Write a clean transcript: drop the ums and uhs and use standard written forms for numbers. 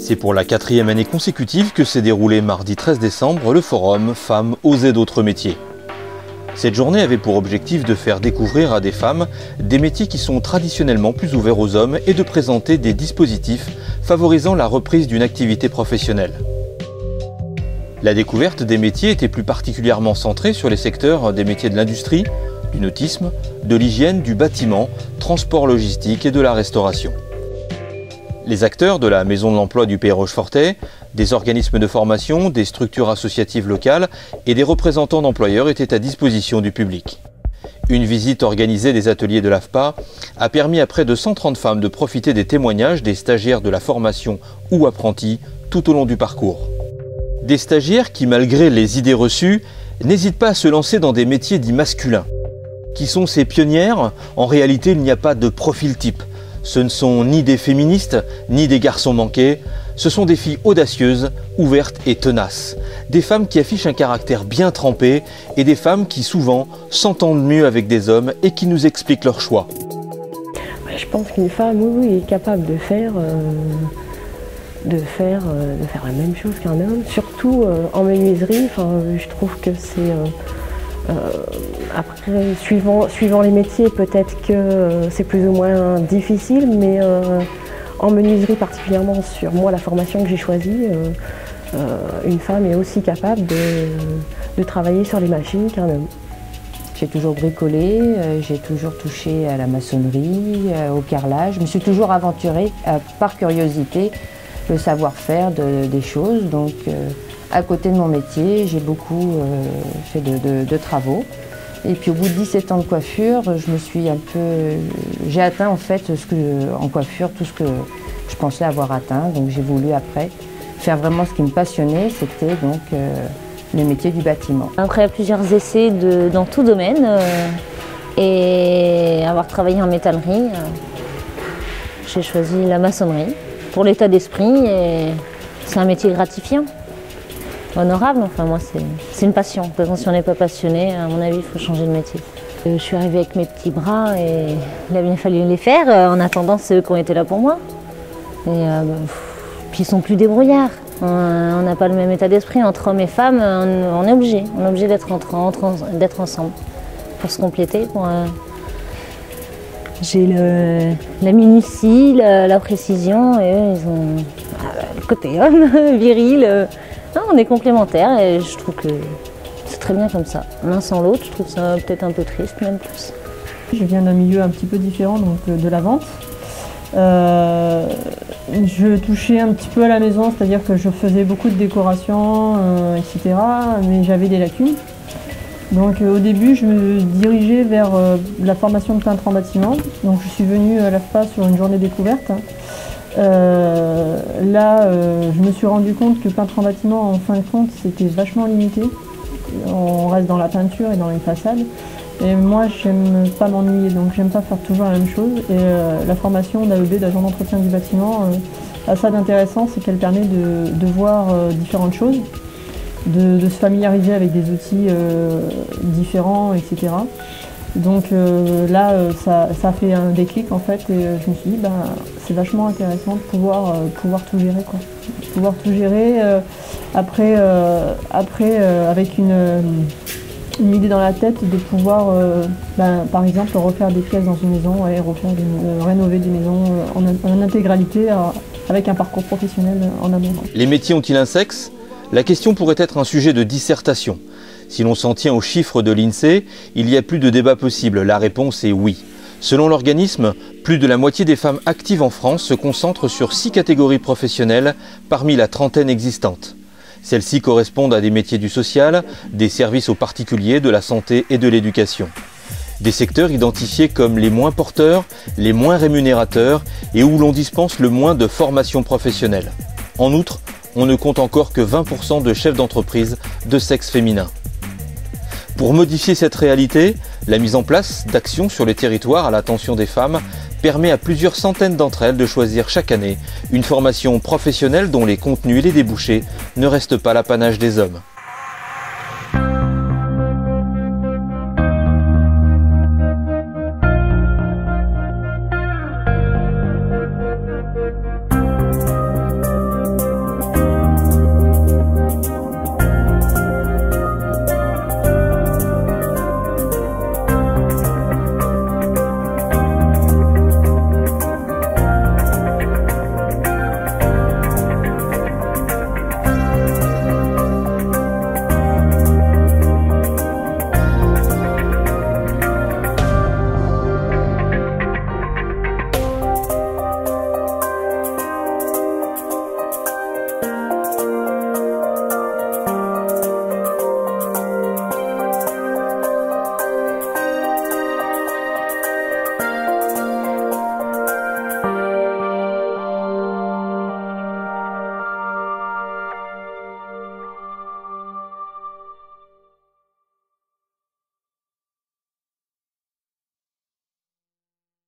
C'est pour la 4e année consécutive que s'est déroulé mardi 13 décembre le forum Femmes oser d'autres métiers. Cette journée avait pour objectif de faire découvrir à des femmes des métiers qui sont traditionnellement plus ouverts aux hommes et de présenter des dispositifs favorisant la reprise d'une activité professionnelle. La découverte des métiers était plus particulièrement centrée sur les secteurs des métiers de l'industrie, du nautisme, de l'hygiène, du bâtiment, transport logistique et de la restauration. Les acteurs de la Maison de l'Emploi du Pays Rochefortais, des organismes de formation, des structures associatives locales et des représentants d'employeurs étaient à disposition du public. Une visite organisée des ateliers de l'AFPA a permis à près de 130 femmes de profiter des témoignages des stagiaires de la formation ou apprentis tout au long du parcours. Des stagiaires qui, malgré les idées reçues, n'hésitent pas à se lancer dans des métiers dits masculins. Qui sont ces pionnières? En réalité, il n'y a pas de profil type. Ce ne sont ni des féministes, ni des garçons manqués. Ce sont des filles audacieuses, ouvertes et tenaces. Des femmes qui affichent un caractère bien trempé et des femmes qui, souvent, s'entendent mieux avec des hommes et qui nous expliquent leurs choix. Je pense qu'une femme, oui, est capable de faire la même chose qu'un homme, surtout en menuiserie. Je trouve que c'est... après, suivant les métiers, peut-être que c'est plus ou moins difficile, mais en menuiserie particulièrement, sur moi, la formation que j'ai choisie, une femme est aussi capable de travailler sur les machines qu'un homme. J'ai toujours bricolé, j'ai toujours touché à la maçonnerie, au carrelage. Je me suis toujours aventurée par curiosité, le savoir-faire des choses. Donc, à côté de mon métier, j'ai beaucoup fait de travaux. Et puis au bout de 17 ans de coiffure, j'ai atteint en fait en coiffure tout ce que je pensais avoir atteint. Donc j'ai voulu après faire vraiment ce qui me passionnait, c'était donc le métier du bâtiment. Après plusieurs essais dans tout domaine et avoir travaillé en métallerie, j'ai choisi la maçonnerie pour l'état d'esprit et c'est un métier gratifiant. Honorable, enfin moi c'est une passion. De toute façon, si on n'est pas passionné, à mon avis, il faut changer de métier. Je suis arrivée avec mes petits bras et il a bien fallu les faire. En attendant, c'est eux qui ont été là pour moi. Et puis ils sont plus débrouillards. On n'a pas le même état d'esprit entre hommes et femmes. On est obligé d'être ensemble pour se compléter. J'ai la minutie, la précision et eux, ils ont le côté homme, viril. Non, on est complémentaires et je trouve que c'est très bien comme ça. L'un sans l'autre, je trouve ça peut-être un peu triste, même plus. Je viens d'un milieu un petit peu différent, donc de la vente. Je touchais un petit peu à la maison, c'est-à-dire que je faisais beaucoup de décorations, etc. Mais j'avais des lacunes. Donc au début, je me dirigeais vers la formation de peintre en bâtiment. Donc je suis venue à l'AFPA sur une journée découverte. Je me suis rendu compte que peintre en bâtiment, en fin de compte, c'était vachement limité. On reste dans la peinture et dans les façades. Et moi, j'aime pas m'ennuyer, donc j'aime pas faire toujours la même chose. Et la formation d'AEB, d'agent d'entretien du bâtiment, a ça d'intéressant, c'est qu'elle permet de voir différentes choses, de se familiariser avec des outils différents, etc. Donc ça fait un déclic en fait, et je me suis dit, c'est vachement intéressant de pouvoir tout gérer, quoi. Pouvoir tout gérer, après avec une idée dans la tête de pouvoir, par exemple, refaire des pièces dans une maison, rénover des maisons en intégralité avec un parcours professionnel en amont. Les métiers ont-ils un sexe? La question pourrait être un sujet de dissertation. Si l'on s'en tient aux chiffres de l'INSEE, il y a plus de débat possible. La réponse est oui. Selon l'organisme, plus de la moitié des femmes actives en France se concentrent sur 6 catégories professionnelles parmi la trentaine existante. Celles-ci correspondent à des métiers du social, des services aux particuliers, de la santé et de l'éducation. Des secteurs identifiés comme les moins porteurs, les moins rémunérateurs et où l'on dispense le moins de formation professionnelle. En outre, on ne compte encore que 20% de chefs d'entreprise de sexe féminin. Pour modifier cette réalité, la mise en place d'actions sur les territoires à l'attention des femmes permet à plusieurs centaines d'entre elles de choisir chaque année une formation professionnelle dont les contenus et les débouchés ne restent pas l'apanage des hommes.